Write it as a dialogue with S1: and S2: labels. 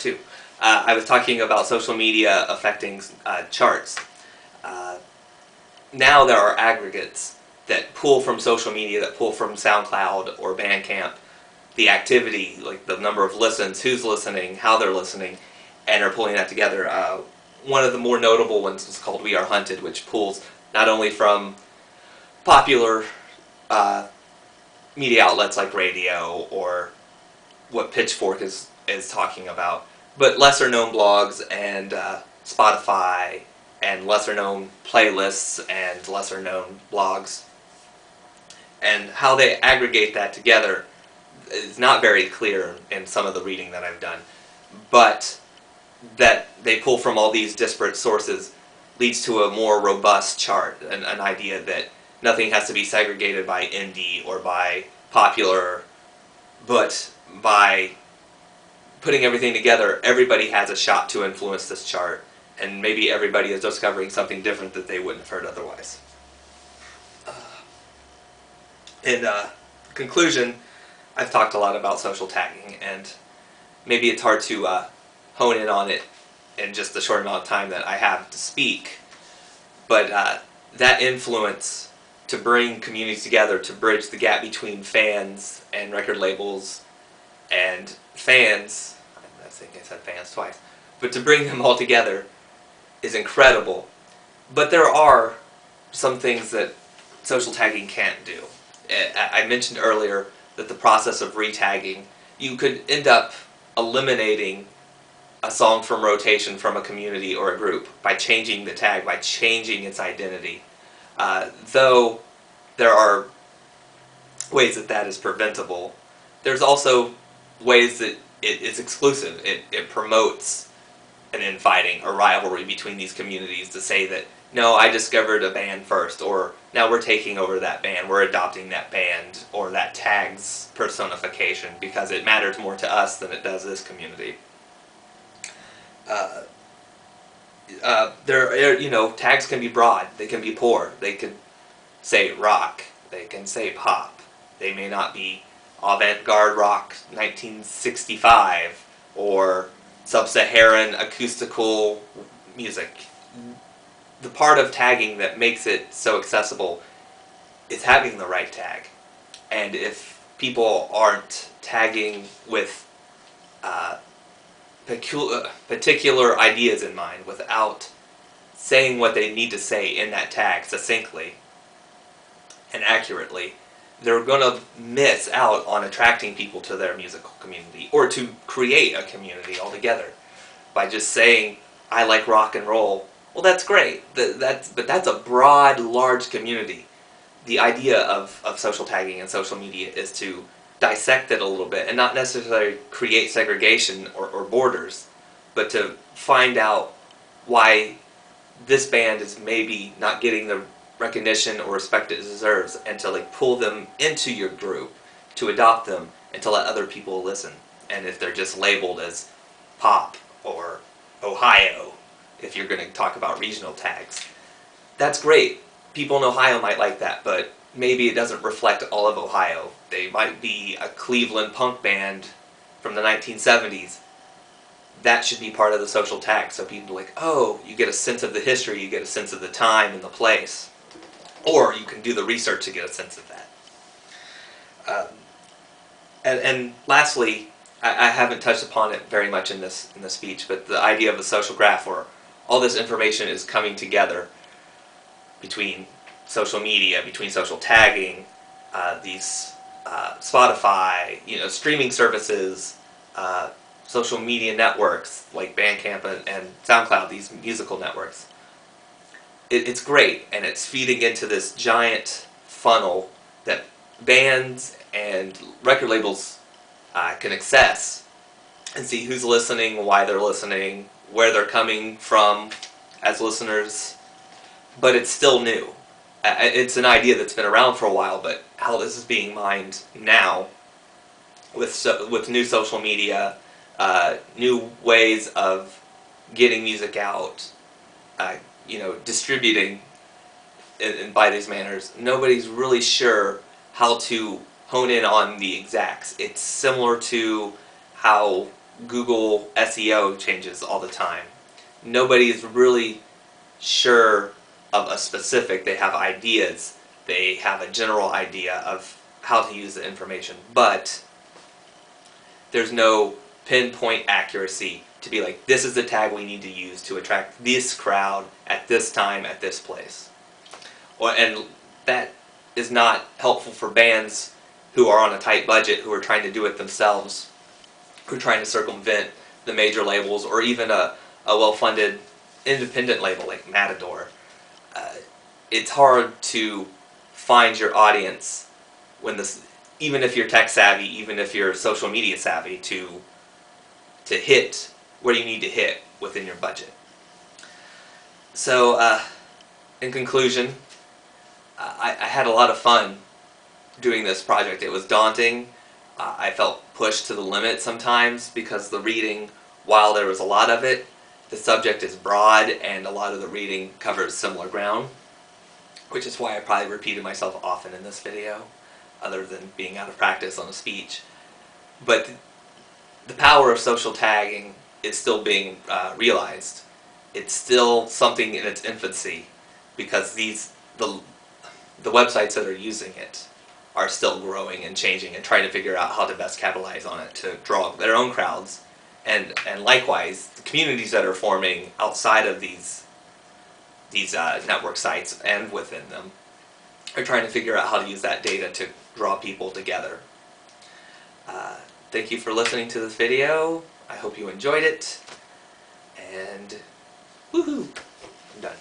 S1: 2. I was talking about social media affecting charts. Now there are aggregates that pull from social media, that pull from SoundCloud or Bandcamp, the activity, like the number of listens, who's listening, how they're listening, and are pulling that together. One of the more notable ones is called We Are Hunted, which pulls not only from popular media outlets like radio or what Pitchfork is talking about, but lesser known blogs and Spotify and lesser known playlists and lesser known blogs. And how they aggregate that together is not very clear in some of the reading that I've done, but that they pull from all these disparate sources leads to a more robust chart, an idea that nothing has to be segregated by indie or by popular, but by putting everything together, everybody has a shot to influence this chart, and maybe everybody is discovering something different that they wouldn't have heard otherwise. In conclusion, I've talked a lot about social tagging, and maybe it's hard to hone in on it in just the short amount of time that I have to speak, but that influence to bring communities together, to bridge the gap between fans and record labels and fans, I think I said fans twice, but to bring them all together is incredible. But there are some things that social tagging can't do. I mentioned earlier that the process of retagging, you could end up eliminating a song from rotation from a community or a group by changing the tag, by changing its identity. Though there are ways that that is preventable, there's also ways that it is exclusive. It promotes an infighting or rivalry between these communities to say that, no, I discovered a band first, or now we're taking over that band, we're adopting that band, or that tag's personification because it matters more to us than it does this community. Tags can be broad, they can be poor, they could say rock, they can say pop, they may not be avant-garde rock 1965 or sub-Saharan acoustical music. The part of tagging that makes it so accessible is having the right tag. And if people aren't tagging with particular ideas in mind, without saying what they need to say in that tag succinctly and accurately, they're going to miss out on attracting people to their musical community, or to create a community altogether by just saying, I like rock and roll. Well, that's great, but that's a broad, large community. The idea of social tagging and social media is to dissect it a little bit and not necessarily create segregation or borders, but to find out why this band is maybe not getting the recognition or respect it deserves, and to pull them into your group, to adopt them, and to let other people listen. And if they're just labeled as pop or Ohio, if you're going to talk about regional tags, that's great. People in Ohio might like that, but maybe it doesn't reflect all of Ohio. They might be a Cleveland punk band from the 1970s. That should be part of the social tag, so people are like, oh, you get a sense of the history, you get a sense of the time and the place. Or you can do the research to get a sense of that. And lastly, I haven't touched upon it very much in this speech, but the idea of a social graph, where all this information is coming together between social media, between social tagging, these Spotify, streaming services, social media networks like Bandcamp and SoundCloud, these musical networks. It's great, and it's feeding into this giant funnel that bands and record labels can access and see who's listening, why they're listening, where they're coming from as listeners. But it's still new. It's an idea that's been around for a while, but how this is being mined now with new social media, new ways of getting music out, distributing in by these manners, nobody's really sure how to hone in on the exacts. It's similar to how Google SEO changes all the time. Nobody's really sure of a specific. They have ideas. They have a general idea of how to use the information, but there's no pinpoint accuracy to be like, this is the tag we need to use to attract this crowd at this time at this place. And that is not helpful for bands who are on a tight budget, who are trying to do it themselves, who are trying to circumvent the major labels, or even a well-funded independent label like Matador. It's hard to find your audience when this, even if you're tech savvy, even if you're social media savvy, to hit where you need to hit within your budget. So, in conclusion, I had a lot of fun doing this project. It was daunting. I felt pushed to the limit sometimes because the reading, while there was a lot of it, the subject is broad and a lot of the reading covers similar ground, which is why I probably repeated myself often in this video, other than being out of practice on a speech. But the power of social tagging is still being realized. It's still something in its infancy, because the websites that are using it are still growing and changing and trying to figure out how to best capitalize on it to draw their own crowds. And likewise, the communities that are forming outside of these network sites and within them are trying to figure out how to use that data to draw people together. Thank you for listening to this video. I hope you enjoyed it. And woohoo! I'm done.